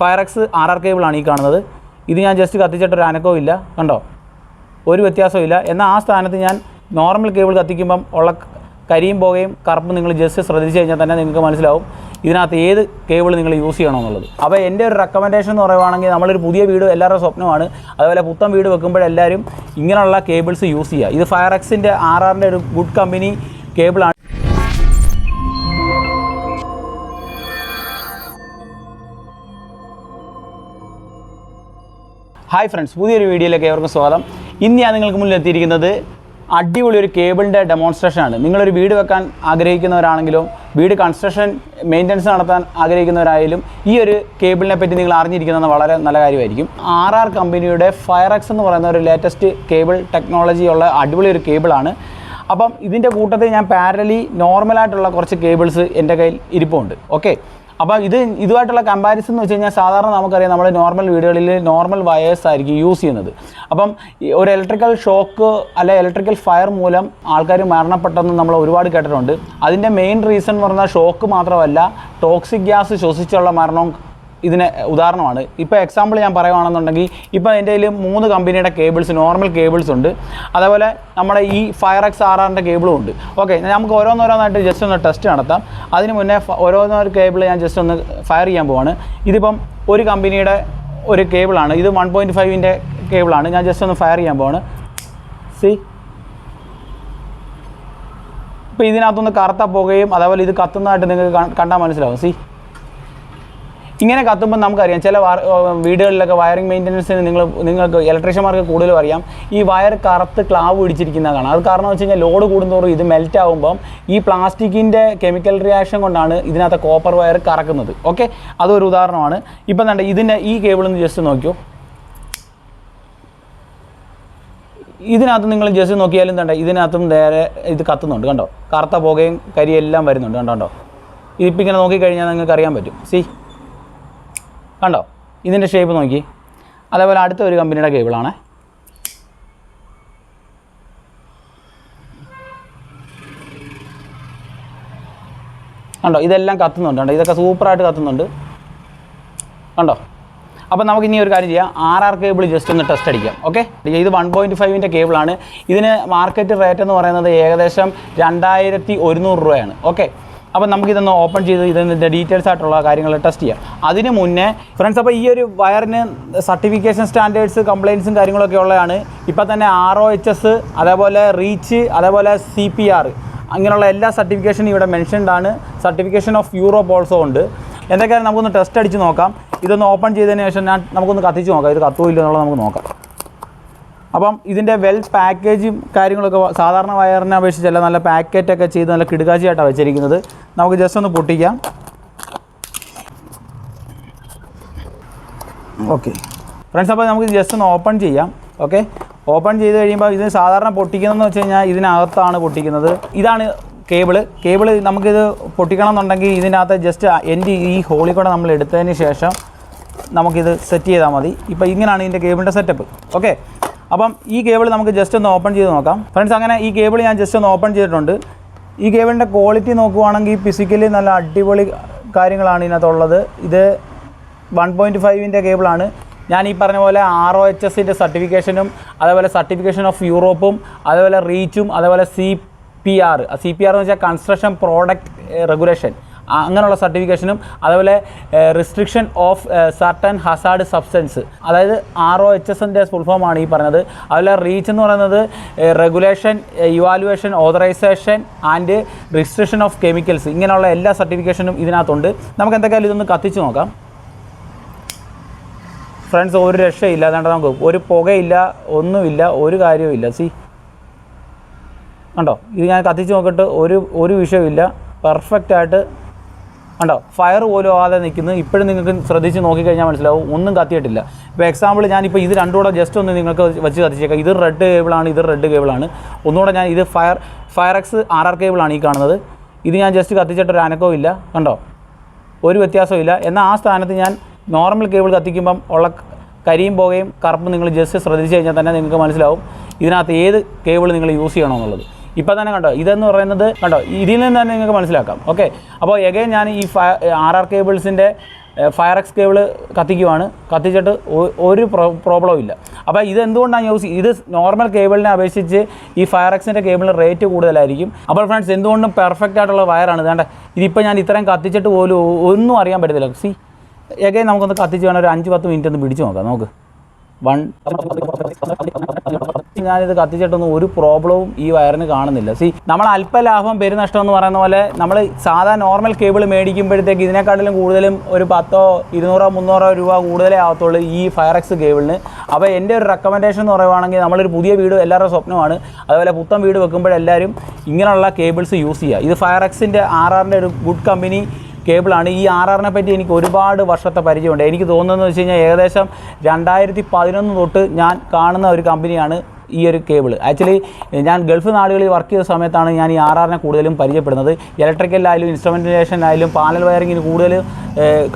FIREX RR cable ആണ് ഈ കാണുന്നത്. ഇത് ഞാൻ ജസ്റ്റ് കത്തിച്ചിട്ട് ഒരു അനക്കവും ഇല്ല, കണ്ടോ, ഒരു വ്യത്യാസവും ഇല്ല. എന്നാൽ ആ സ്ഥാനത്ത് ഞാൻ നോർമൽ കേബിൾ കത്തിക്കുമ്പം ഉള്ള കരിയും പുകയും കറുപ്പും നിങ്ങൾ ജസ്റ്റ് ശ്രദ്ധിച്ച് കഴിഞ്ഞാൽ തന്നെ നിങ്ങൾക്ക് മനസ്സിലാവും ഇതിനകത്ത് ഏത് കേബിൾ നിങ്ങൾ യൂസ് ചെയ്യണമെന്നുള്ളത്. അപ്പോൾ എൻ്റെ ഒരു റെക്കമെൻഡേഷൻ എന്ന് പറയുവാണെങ്കിൽ നമ്മളൊരു പുതിയ വീട് എല്ലാവരുടെ സ്വപ്നമാണ്. അതുപോലെ പുത്തൻ വീട് വെക്കുമ്പോഴെല്ലാവരും ഇങ്ങനെയുള്ള കേബിൾസ് യൂസ് ചെയ്യുക. ഇത് FIREXൻ്റെ RRൻ്റെ ഒരു ഗുഡ് കമ്പനി കേബിളാണ്. ഹായ് ഫ്രണ്ട്സ്, പുതിയൊരു വീഡിയോയിലേക്ക് ഏവർക്കും സ്വാഗതം. ഇന്ന് ഞാൻ നിങ്ങൾക്ക് മുന്നിൽ എത്തിയിരിക്കുന്നത് അടിപൊളി ഒരു കേബിളിൻ്റെ ഡെമോൺസ്ട്രേഷനാണ്. നിങ്ങളൊരു വീട് വെക്കാൻ ആഗ്രഹിക്കുന്നവരാണെങ്കിലും വീട് കൺസ്ട്രക്ഷൻ മെയിൻ്റനൻസ് നടത്താൻ ആഗ്രഹിക്കുന്നവരായാലും ഈ ഒരു കേബിളിനെ പറ്റി നിങ്ങൾ അറിഞ്ഞിരിക്കുന്നത് വളരെ നല്ല കാര്യമായിരിക്കും. RR കമ്പനിയുടെ FIREX എന്ന് പറയുന്ന ഒരു ലേറ്റസ്റ്റ് കേബിൾ ടെക്നോളജി ഉള്ള അടിപൊളി ഒരു കേബിളാണ്. അപ്പം ഇതിൻ്റെ കൂട്ടത്തിൽ ഞാൻ പാരലി നോർമലായിട്ടുള്ള കുറച്ച് കേബിൾസ് എൻ്റെ കയ്യിൽ ഇരിപ്പുണ്ട്. ഓക്കെ, അപ്പോൾ ഇതുമായിട്ടുള്ള കമ്പാരിസൺ എന്ന് വെച്ച് കഴിഞ്ഞാൽ സാധാരണ നമുക്കറിയാം നമ്മൾ നോർമൽ വീടുകളിൽ നോർമൽ വയേഴ്സ് ആയിരിക്കും യൂസ് ചെയ്യുന്നത്. അപ്പം ഒരു ഇലക്ട്രിക്കൽ ഷോക്ക് അല്ലെ ഇലക്ട്രിക്കൽ ഫയർ മൂലം ആൾക്കാർ മരണപ്പെട്ടെന്ന് നമ്മൾ ഒരുപാട് കേട്ടിട്ടുണ്ട്. അതിൻ്റെ മെയിൻ റീസൺ എന്ന് പറഞ്ഞാൽ ഷോക്ക് മാത്രമല്ല, ടോക്സിക് ഗ്യാസ് ശ്വസിച്ചുള്ള മരണവും ഇതിന് ഉദാഹരണമാണ്. ഇപ്പോൾ എക്സാമ്പിൾ ഞാൻ പറയുകയാണെന്നുണ്ടെങ്കിൽ ഇപ്പോൾ എൻ്റെ കയ്യിൽ 3 കമ്പനിയുടെ കേബിൾസ് നോർമൽ കേബിൾസ് ഉണ്ട്. അതേപോലെ നമ്മുടെ ഈ FIREX RRൻ്റെ കേബിളും ഉണ്ട്. ഓക്കെ, നമുക്ക് ഓരോന്നോരോന്നായിട്ട് ജസ്റ്റ് ഒന്ന് ടെസ്റ്റ് നടത്താം. അതിന് മുന്നേ ഓരോന്നൊരു കേബിൾ ഞാൻ ജസ്റ്റ് ഒന്ന് ഫയർ ചെയ്യാൻ പോവാണ്. ഇതിപ്പം ഒരു കമ്പനിയുടെ ഒരു കേബിളാണ്. ഇത് 1.5ൻ്റെ കേബിളാണ്. ഞാൻ ജസ്റ്റ് ഒന്ന് ഫയർ ചെയ്യാൻ പോവാണ്. സി, ഇപ്പോൾ ഇതിനകത്തൊന്ന് കറുത്ത പോകുകയും അതേപോലെ ഇത് കത്തുന്നതായിട്ട് നിങ്ങൾക്ക് കണ്ടാൽ മനസ്സിലാവും. സി, ഇങ്ങനെ കത്തുമ്പോൾ നമുക്കറിയാം ചില വീടുകളിലൊക്കെ വയറിംഗ് മെയിൻ്റനൻസിന് നിങ്ങൾക്ക് ഇലക്ട്രീഷ്യന്മാർക്ക് കൂടുതലും അറിയാം ഈ വയർ കറുത്ത് ക്ലാവ് പിടിച്ചിരിക്കുന്ന കാണാം. അത് കാരണം വെച്ച് കഴിഞ്ഞാൽ ലോഡ് കൂടുന്തോറും ഇത് മെൽറ്റ് ആകുമ്പം ഈ പ്ലാസ്റ്റിക്കിൻ്റെ കെമിക്കൽ റിയാക്ഷൻ കൊണ്ടാണ് ഇതിനകത്ത് കോപ്പർ വയർ കറക്കുന്നത്. ഓക്കെ, അതൊരു ഉദാഹരണമാണ്. ഇപ്പം എന്താ ഇതിൻ്റെ ഈ കേബിളൊന്ന് ജസ്റ്റ് നോക്കിയോ. ഇതിനകത്ത് നിങ്ങൾ ജസ്റ്റ് നോക്കിയാലും എന്താ ഇതിനകത്തും നേരെ ഇത് കത്തുന്നുണ്ട്, കണ്ടോ, കറുത്ത പുകയും കരിയെല്ലാം വരുന്നുണ്ട്, കണ്ടോ. ഇതിപ്പോൾ ഇങ്ങനെ നോക്കിക്കഴിഞ്ഞാൽ നിങ്ങൾക്ക് അറിയാൻ പറ്റും. സി, കണ്ടോ, ഇതിൻ്റെ ഷേപ്പ് നോക്കി. അതേപോലെ അടുത്ത ഒരു കമ്പനിയുടെ കേബിളാണ്. കണ്ടോ, ഇതെല്ലാം കത്തുന്നുണ്ട്, കണ്ടോ, ഇതൊക്കെ സൂപ്പറായിട്ട് കത്തുന്നുണ്ട്, കണ്ടോ. അപ്പോൾ നമുക്കിനി ഒരു കാര്യം ചെയ്യാം, RR കേബിൾ ജസ്റ്റ് ഒന്ന് ടെസ്റ്റ് അടിക്കാം. ഓക്കെ, ഇത് 1.5ൻ്റെ കേബിളാണ്. ഇതിന് മാർക്കറ്റ് റേറ്റ് എന്ന് പറയുന്നത് ഏകദേശം 2100 രൂപയാണ്. ഓക്കെ, അപ്പോൾ നമുക്കിതൊന്ന് ഓപ്പൺ ചെയ്ത് ഇതിൻ്റെ ഡീറ്റെയിൽസ് ആയിട്ടുള്ള കാര്യങ്ങൾ ടെസ്റ്റ് ചെയ്യാം. അതിന് മുന്നേ ഫ്രണ്ട്സ്, അപ്പോൾ ഈ ഒരു വയറിന് സർട്ടിഫിക്കേഷൻ സ്റ്റാൻഡേർഡ്സ് കംപ്ലയിൻസും കാര്യങ്ങളൊക്കെ ഉള്ളതാണ്. ഇപ്പോൾ തന്നെ ROHS, അതേപോലെ റീച്ച്, അതേപോലെ CPR, അങ്ങനെയുള്ള എല്ലാ സർട്ടിഫിക്കേഷനും ഇവിടെ മെൻഷൻഡ് ആണ്. സർട്ടിഫിക്കേഷൻ ഓഫ് യൂറോപ്പ് ഓൾസോ ഉണ്ട്. എന്തൊക്കെയാണ് നമുക്കൊന്ന് ടെസ്റ്റ് അടിച്ച് നോക്കാം. ഇതൊന്ന് ഓപ്പൺ ചെയ്തതിന് ശേഷം നമുക്കൊന്ന് കത്തിച്ച് നോക്കാം, ഇത് കത്തുമോ ഇല്ല എന്നുള്ളത് നമുക്ക് നോക്കാം. അപ്പം ഇതിൻ്റെ വെൽ പാക്കേജും കാര്യങ്ങളൊക്കെ സാധാരണ വയറിനെ അപേക്ഷിച്ചല്ല നല്ല പാക്കറ്റൊക്കെ ചെയ്ത് നല്ല കിടുകാച്ചിയായിട്ടാണ് വെച്ചിരിക്കുന്നത്. നമുക്ക് ജസ്റ്റ് ഒന്ന് പൊട്ടിക്കാം. ഓക്കെ ഫ്രണ്ട്സ്, അപ്പോൾ നമുക്ക് ജസ്റ്റ് ഒന്ന് ഓപ്പൺ ചെയ്യാം. ഓക്കെ, ഓപ്പൺ ചെയ്ത് കഴിയുമ്പോൾ ഇത് സാധാരണ പൊട്ടിക്കുന്നതെന്ന് വെച്ച് കഴിഞ്ഞാൽ ഇതിനകത്താണ് പൊട്ടിക്കുന്നത്. ഇതാണ് കേബിള് നമുക്കിത് പൊട്ടിക്കണം എന്നുണ്ടെങ്കിൽ ഇതിനകത്ത് ജസ്റ്റ് ഈ ഹോളിൽ കൂടെ നമ്മൾ എടുത്തതിന് ശേഷം നമുക്കിത് സെറ്റ് ചെയ്താൽ മതി. ഇപ്പോൾ ഇങ്ങനെയാണ് ഇതിൻ്റെ കേബിളിൻ്റെ സെറ്റപ്പ്. ഓക്കെ, അപ്പം ഈ കേബിൾ നമുക്ക് ജസ്റ്റ് ഒന്ന് ഓപ്പൺ ചെയ്ത് നോക്കാം. ഫ്രണ്ട്സ്, അങ്ങനെ ഈ കേബിൾ ഞാൻ ജസ്റ്റ് ഒന്ന് ഓപ്പൺ ചെയ്തിട്ടുണ്ട്. ഈ കേബിളിൻ്റെ ക്വാളിറ്റി നോക്കുവാണെങ്കിൽ ഫിസിക്കലി നല്ല അടിപൊളി കാര്യങ്ങളാണ് ഇതിനകത്തുള്ളത്. ഇത് 1.5ൻ്റെ കേബിളാണ്. ഞാൻ ഈ പറഞ്ഞ പോലെ ROHSൻ്റെ സർട്ടിഫിക്കേഷനും അതേപോലെ സർട്ടിഫിക്കേഷൻ ഓഫ് യൂറോപ്പും അതേപോലെ റീച്ചും അതേപോലെ CPR എന്ന് വെച്ചാൽ കൺസ്ട്രക്ഷൻ പ്രോഡക്റ്റ് റെഗുലേഷൻ, അങ്ങനെയുള്ള സർട്ടിഫിക്കേഷനും അതേപോലെ restriction of certain Hazard substance, അതായത് ROHSൻ്റെ ഫുൾ ഫോമാണ് ഈ പറഞ്ഞത്. അതുപോലെ റീച്ച് എന്ന് പറയുന്നത് regulation, evaluation, authorisation and restriction of chemicals, ഇങ്ങനെയുള്ള എല്ലാ സർട്ടിഫിക്കേഷനും ഇതിനകത്തുണ്ട്. നമുക്ക് എന്തൊക്കെയാലും ഇതൊന്ന് കത്തിച്ച് നോക്കാം. ഫ്രണ്ട്സ്, ഒരു രക്ഷയില്ല, അതാണ്ട് നമുക്ക് ഒരു പുകയില്ല, ഒന്നുമില്ല, ഒരു കാര്യവുമില്ല. സി, കണ്ടോ, ഇത് ഞാൻ കത്തിച്ച് നോക്കിയിട്ട് ഒരു വിഷയമില്ല, പെർഫെക്റ്റായിട്ട് കണ്ടോ, ഫയർ പോലും ആകാതെ നിൽക്കുന്നു. ഇപ്പോഴും നിങ്ങൾക്ക് ശ്രദ്ധിച്ച് നോക്കിക്കഴിഞ്ഞാൽ മനസ്സിലാവും ഒന്നും കത്തിയിട്ടില്ല. ഇപ്പോൾ എക്സാമ്പിൾ ഞാനിപ്പോൾ ഇത് രണ്ടും കൂടെ ജസ്റ്റ് ഒന്ന് നിങ്ങൾക്ക് വെച്ച് കത്തിച്ചേക്കാം. ഇത് റെഡ് കേബിളാണ്, ഇത് റെഡ് കേബിളാണ്. ഒന്നുകൂടെ ഞാൻ ഇത് FIREX RR കേബിളാണ് ഈ കാണുന്നത്. ഇത് ഞാൻ ജസ്റ്റ് കത്തിച്ചിട്ടൊരു അനക്കവും ഇല്ല, കണ്ടോ, ഒരു വ്യത്യാസവും ഇല്ല. എന്നാൽ ആ സ്ഥാനത്ത് ഞാൻ നോർമൽ കേബിൾ കത്തിക്കുമ്പം ഉള്ള കരിയും പുകയും കറുപ്പും നിങ്ങൾ ജസ്റ്റ് ശ്രദ്ധിച്ച് കഴിഞ്ഞാൽ തന്നെ നിങ്ങൾക്ക് മനസ്സിലാവും ഇതിനകത്ത് ഏത് കേബിൾ നിങ്ങൾ യൂസ് ചെയ്യണമെന്നുള്ളത്. ഇപ്പോൾ തന്നെ കണ്ടോ, ഇതെന്ന് പറയുന്നത് കണ്ടോ, ഇതിൽ നിന്ന് തന്നെ നിങ്ങൾക്ക് മനസ്സിലാക്കാം. ഓക്കെ, അപ്പോൾ എഗൈൻ ഞാൻ ഈ RR കേബിൾസിൻ്റെ FIREX കേബിൾ കത്തിക്കുവാണ്, കത്തിച്ചിട്ട് ഒരു പ്രോബ്ലവും ഇല്ല. അപ്പോൾ ഇതെന്തുകൊണ്ടാണ് ഇത് നോർമൽ കേബിളിനെ അപേക്ഷിച്ച് ഈ FIREXൻ്റെ കേബിളിന് റേറ്റ് കൂടുതലായിരിക്കും. അപ്പോൾ ഫ്രണ്ട്സ് എന്തുകൊണ്ടും പെർഫെക്റ്റ് ആയിട്ടുള്ള വയറാണ്. ഇതാണ്ട് ഇതിപ്പോൾ ഞാൻ ഇത്രയും കത്തിച്ചിട്ട് പോലും ഒന്നും അറിയാൻ പറ്റത്തില്ല. സി എഗൈൻ നമുക്കൊന്ന് കത്തിച്ച് വേണം ഒരു 5-10 മിനിറ്റ് ഒന്ന് പിടിച്ച് നോക്കാം. നമുക്ക് ഞാനിത് കത്തിച്ചിട്ടൊന്നും ഒരു പ്രോബ്ലവും ഈ വയറിന് കാണുന്നില്ല. സി നമ്മൾ അല്പലാഭം പെരുനഷ്ടം എന്ന് പറയുന്ന പോലെ നമ്മൾ സാധാ നോർമൽ കേബിൾ മേടിക്കുമ്പോഴത്തേക്ക് ഇതിനെക്കാട്ടിലും കൂടുതലും ഒരു 10, 200, 300 രൂപ കൂടുതലേ ആവത്തുള്ളൂ ഈ FIREX കേബിളിന്. അപ്പോൾ എൻ്റെ ഒരു റെക്കമെൻഡേഷൻ എന്ന് പറയുവാണെങ്കിൽ നമ്മളൊരു പുതിയ വീട് എല്ലാവരുടെ സ്വപ്നമാണ്. അതുപോലെ പുത്തൻ വീട് വെക്കുമ്പോഴെല്ലാവരും ഇങ്ങനെയുള്ള കേബിൾസ് യൂസ് ചെയ്യുക. ഇത് FIREXൻ്റെ RRൻ്റെ ഒരു ഗുഡ് കമ്പനി കേബിളാണ്. ഈ RRനെ പറ്റി എനിക്ക് ഒരുപാട് വർഷത്തെ പരിചയമുണ്ട്. എനിക്ക് തോന്നുന്നതെന്ന് വെച്ച് കഴിഞ്ഞാൽ ഏകദേശം 2011 തൊട്ട് ഞാൻ കാണുന്ന ഒരു കമ്പനിയാണ് ഈ ഒരു കേബിൾ. ആക്ച്വലി ഞാൻ ഗൾഫ് നാടുകളിൽ വർക്ക് ചെയ്ത സമയത്താണ് ഞാൻ ഈ RRനെ കൂടുതലും പരിചയപ്പെടുന്നത്. ഇലക്ട്രിക്കലായാലും ഇൻസ്ട്രുമെൻറ്റേഷനായാലും പാനൽ വയറിങ്ങിന് കൂടുതൽ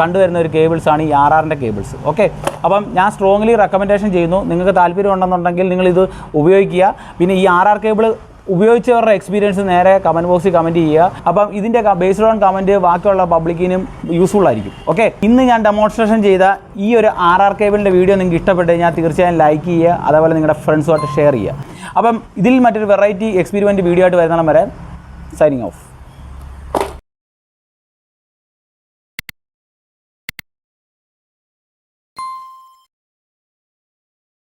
കണ്ടുവരുന്ന ഒരു കേബിൾസാണ് ഈ RRൻ്റെ കേബിൾസ്. ഓക്കെ, അപ്പം ഞാൻ സ്ട്രോങ്ലി റെക്കമെൻഡേഷൻ ചെയ്യുന്നു. നിങ്ങൾക്ക് താല്പര്യം ഉണ്ടെന്നുണ്ടെങ്കിൽ നിങ്ങളിത് ഉപയോഗിക്കുക. പിന്നെ ഈ RR കേബിൾ ഉപയോഗിച്ചവരുടെ എക്സ്പീരിയൻസ് നേരെ കമൻറ്റ് ബോക്സിൽ കമൻറ്റ് ചെയ്യുക. അപ്പം ഇതിൻ്റെ ബേസ്ഡ് ഓൺ കമൻറ്റ് ബാക്കിയുള്ള പബ്ലിക്കിനും യൂസ്ഫുൾ ആയിരിക്കും. ഓക്കെ, ഇന്ന് ഞാൻ ഡെമോൺസ്ട്രേഷൻ ചെയ്ത ഈ ഒരു RR കേബിളിൻ്റെ വീഡിയോ നിങ്ങൾക്ക് ഇഷ്ടപ്പെട്ട് കഴിഞ്ഞാൽ തീർച്ചയായും ലൈക്ക് ചെയ്യുക, അതേപോലെ നിങ്ങളുടെ ഫ്രണ്ട്സുമായിട്ട് ഷെയർ ചെയ്യുക. അപ്പം ഇതിൽ മറ്റൊരു വെറൈറ്റി എക്സ്പെരിമെൻറ്റ് വീഡിയോ ആയിട്ട് വരുന്നിടം വരെ സൈനിങ് ഓഫ്.